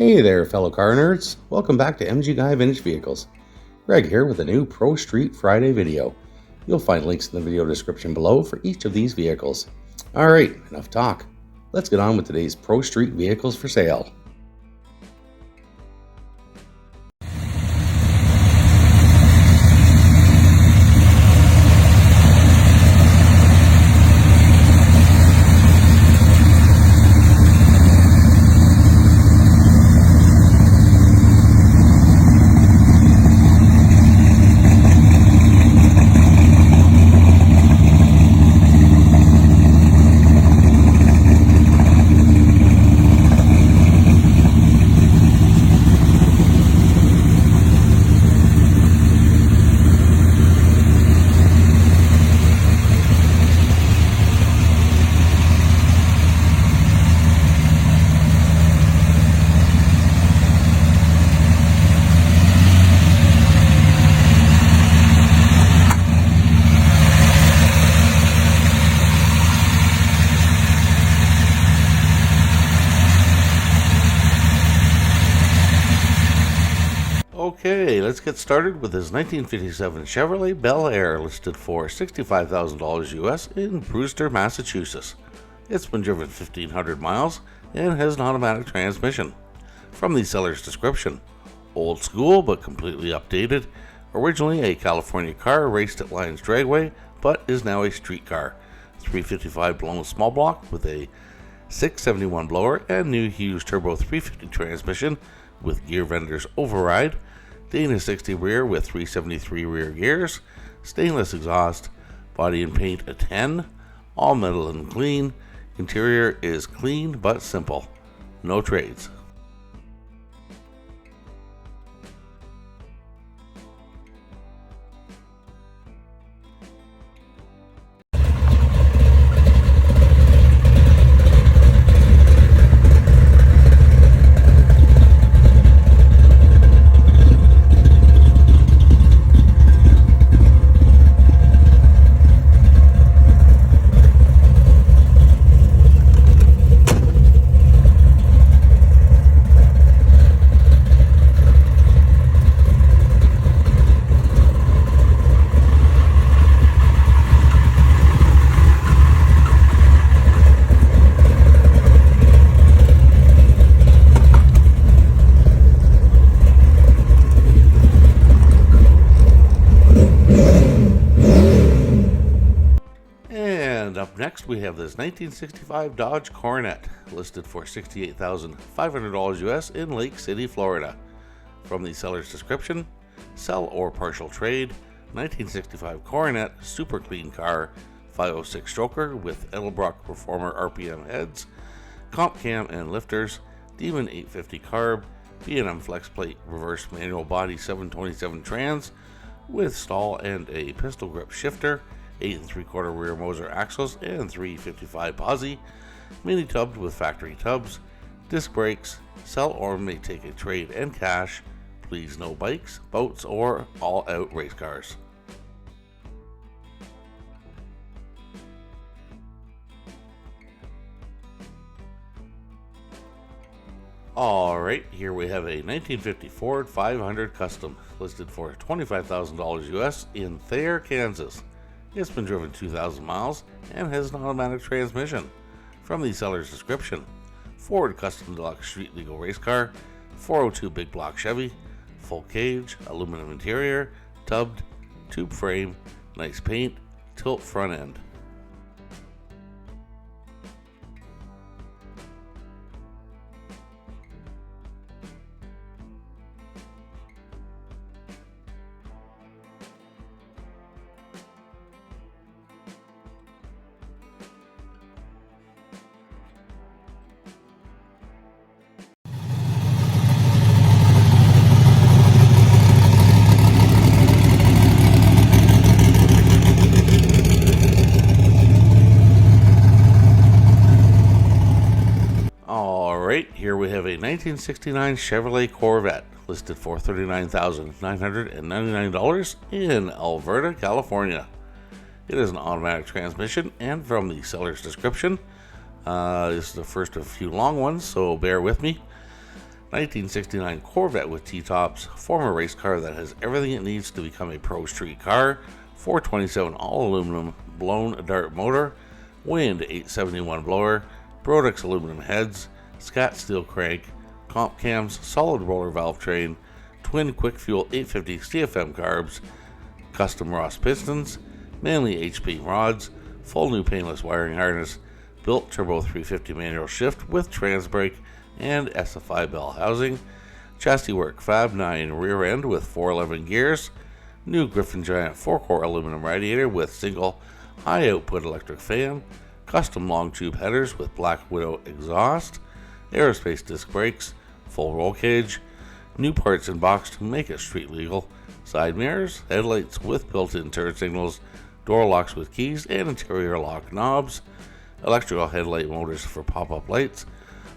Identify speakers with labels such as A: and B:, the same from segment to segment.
A: Hey there, fellow car nerds. Welcome back to MG Guy Vintage Vehicles. Greg here with a new Pro Street Friday video. You'll find links in the video description below for each of these vehicles. Alright, enough talk. Let's get on with today's Pro Street vehicles for sale. Okay, let's get started with this 1957 Chevrolet Bel Air listed for $65,000 US in Brewster, Massachusetts. It's been driven 1,500 miles and has an automatic transmission. From the seller's description, old school but completely updated. Originally a California car raced at Lions Dragway, but is now a street car. 355 blown small block with a 671 blower and new Hughes Turbo 350 transmission with gear vendor's override. Dana 60 rear with 373 rear gears, stainless exhaust, body and paint a 10, all metal and clean. Interior is clean but simple. No trades. Up next, we have this 1965 Dodge Coronet listed for $68,500 US in Lake City, Florida. From the seller's description, sell or partial trade, 1965 Coronet super clean car, 506 stroker with Edelbrock Performer RPM heads, comp cam and lifters, Demon 850 carb, B&M flex plate reverse manual body 727 trans with stall and a pistol grip shifter, 8 3/4 rear Moser axles and 355 posi, mini tubbed with factory tubs, disc brakes, sell or may take a trade and cash, please no bikes, boats or all-out race cars. Alright, here we have a 1950 Ford 500 Custom listed for $25,000 US in Thayer, Kansas. It's been driven 2,000 miles and has an automatic transmission. From the seller's description, Ford Custom Deluxe Street Legal Race Car, 402 Big Block Chevy, full cage, aluminum interior, tubbed, tube frame, nice paint, tilt front end. Alright, here we have a 1969 Chevrolet Corvette listed for $39,999 in Alberta, California. It is an automatic transmission, and from the seller's description, this is the first of a few long ones, so bear with me. 1969 Corvette with T-tops, former race car that has everything it needs to become a pro street car, 427 all aluminum, blown dart motor, Wind 871 blower, Brodix aluminum heads, Scat steel crank, comp cams, solid roller valve train, twin quick fuel 850 CFM carbs, custom Ross pistons, Manley HP rods, full new painless wiring harness, built turbo 350 manual shift with trans brake and SFI bell housing, chassis work Fab 9 rear end with 411 gears, new Griffin Giant 4-core aluminum radiator with single high output electric fan, custom long tube headers with Black Widow exhaust, aerospace disc brakes, full roll cage, new parts in box to make it street legal, side mirrors, headlights with built-in turn signals, door locks with keys and interior lock knobs, electrical headlight motors for pop-up lights,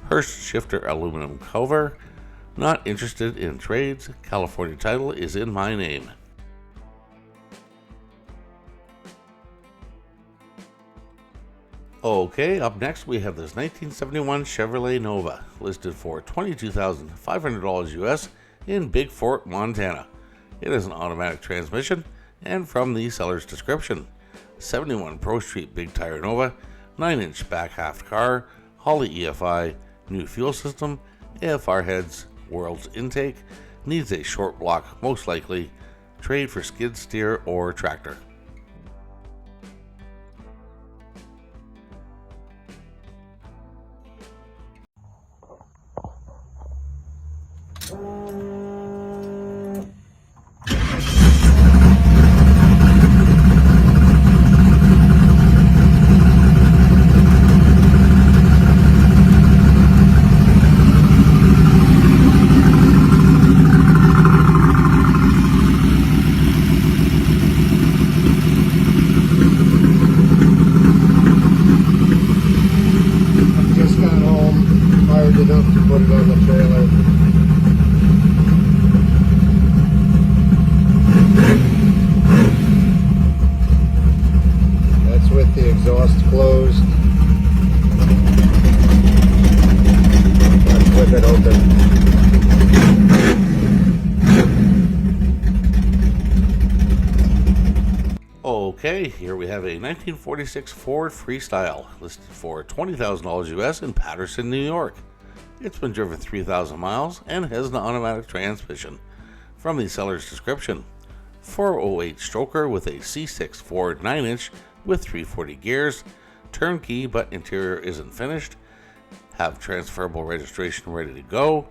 A: Hurst shifter aluminum cover. Not interested in trades. California title is in my name. Okay, up next we have this 1971 Chevrolet Nova, listed for $22,500 US in Big Fort, Montana. It is an automatic transmission, and from the seller's description, 71 Pro Street Big Tire Nova, 9-inch back half car, Holley EFI, new fuel system, AFR heads, world's intake, needs a short block most likely, trade for skid steer or tractor.
B: Enough to put it on the trailer. That's with the exhaust closed. I'll flip it open.
A: Okay, here we have a 1946 Ford Freestyle, listed for $20,000 US in Patterson, New York. It's been driven 3,000 miles and has an automatic transmission. From the seller's description, 408 stroker with a C6 Ford 9-inch with 340 gears, turnkey but interior isn't finished, have transferable registration ready to go,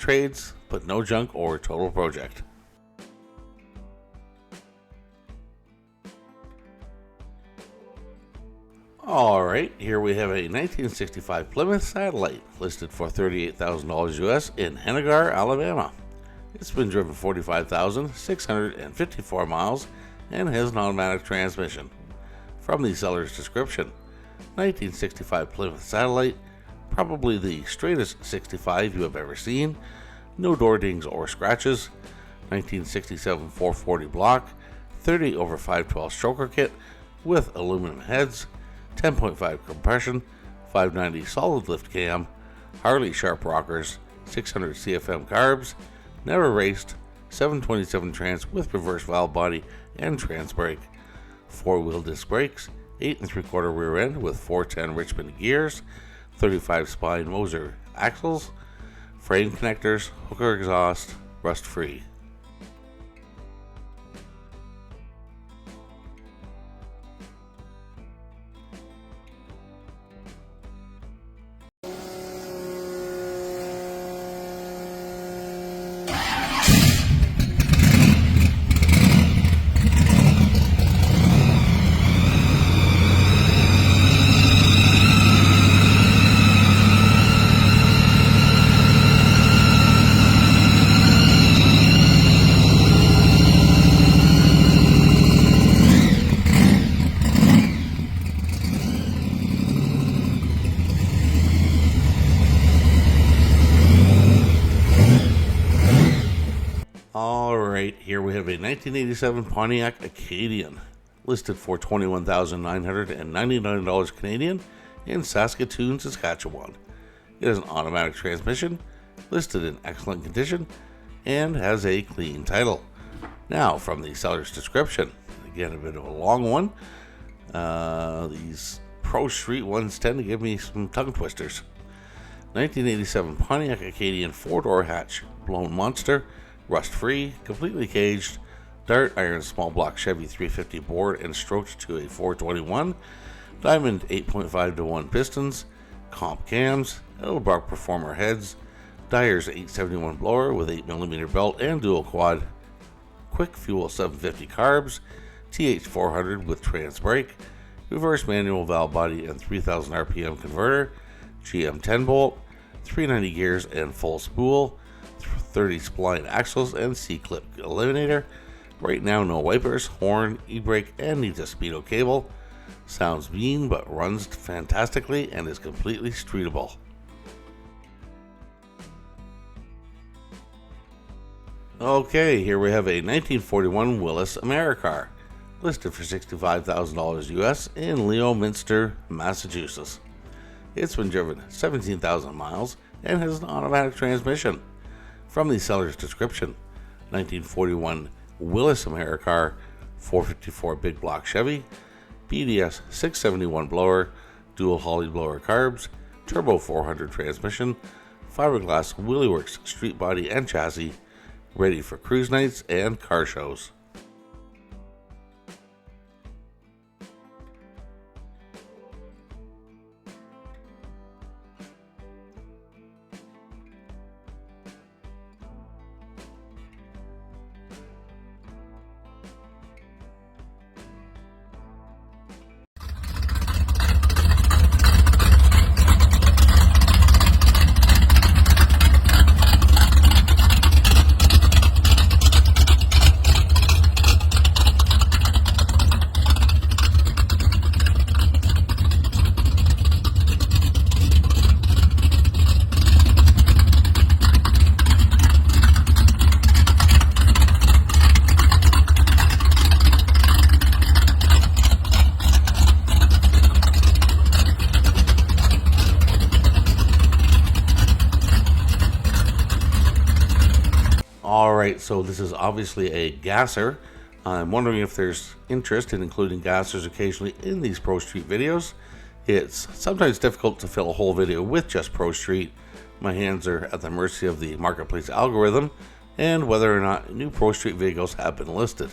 A: trades but no junk or total project. Alright, here we have a 1965 Plymouth Satellite, listed for $38,000 US in Hennigar, Alabama. It's been driven 45,654 miles and has an automatic transmission. From the seller's description, 1965 Plymouth Satellite, probably the straightest 65 you have ever seen, no door dings or scratches, 1967 440 block, 30/512 stroker kit with aluminum heads, 10.5 compression, 590 solid lift cam, Harley sharp rockers, 600 CFM carbs, never raced, 727 trans with reverse valve body and trans brake, 4-wheel disc brakes, 8 3/4 rear end with 410 Richmond gears, 35 spine Moser axles, frame connectors, hooker exhaust, rust free. Alright, here we have a 1987 Pontiac Acadian, listed for $21,999 Canadian in Saskatoon, Saskatchewan. It has an automatic transmission, listed in excellent condition, and has a clean title. Now, from the seller's description, again a bit of a long one. These Pro Street ones tend to give me some tongue twisters. 1987 Pontiac Acadian 4-door hatch, blown monster, rust-free, completely caged, Dart iron small block Chevy 350 bored and stroked to a 421, diamond 8.5-to-1 pistons, comp cams, Edelbrock Performer heads, Dyer's 871 blower with 8mm belt and dual quad, quick fuel 750 carbs, TH400 with trans brake, reverse manual valve body and 3000 RPM converter, GM 10 bolt, 390 gears and full spool, 30 spline axles and C-clip eliminator. Right now, no wipers, horn, e-brake, and needs a speedo cable. Sounds mean but runs fantastically and is completely streetable. Okay, here we have a 1941 Willys Americar, listed for $65,000 US in Leominster, Massachusetts. It's been driven 17,000 miles and has an automatic transmission. From the seller's description, 1941 Willys Americar 454 big block Chevy, BDS 671 blower, dual Holly blower carbs, turbo 400 transmission, fiberglass Wheelie-Works street body and chassis, ready for cruise nights and car shows. Alright, so this is obviously a gasser. I'm wondering if there's interest in including gassers occasionally in these Pro Street videos. It's sometimes difficult to fill a whole video with just Pro Street. My hands are at the mercy of the marketplace algorithm and whether or not new Pro Street vehicles have been listed.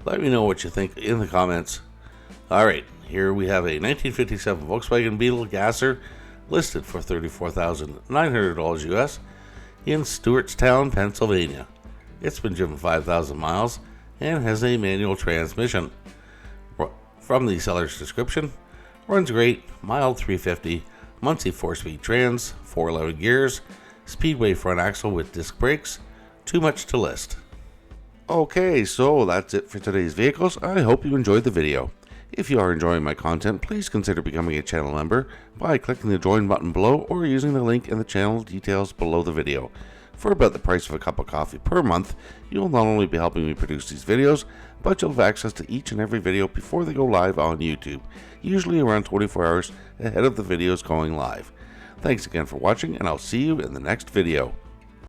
A: Let me know what you think in the comments. Alright, here we have a 1957 Volkswagen Beetle gasser listed for $34,900 US in Stewartstown, Pennsylvania. It's been driven 5,000 miles and has a manual transmission. From the seller's description, runs great, mild 350, Muncie 4-speed trans, 411 gears, Speedway front axle with disc brakes. Too much to list. Okay, so that's it for today's vehicles. I hope you enjoyed the video. If you are enjoying my content, please consider becoming a channel member by clicking the join button below or using the link in the channel details below the video. For about the price of a cup of coffee per month, you'll not only be helping me produce these videos, but you'll have access to each and every video before they go live on YouTube, usually around 24 hours ahead of the videos going live. Thanks again for watching, and I'll see you in the next video.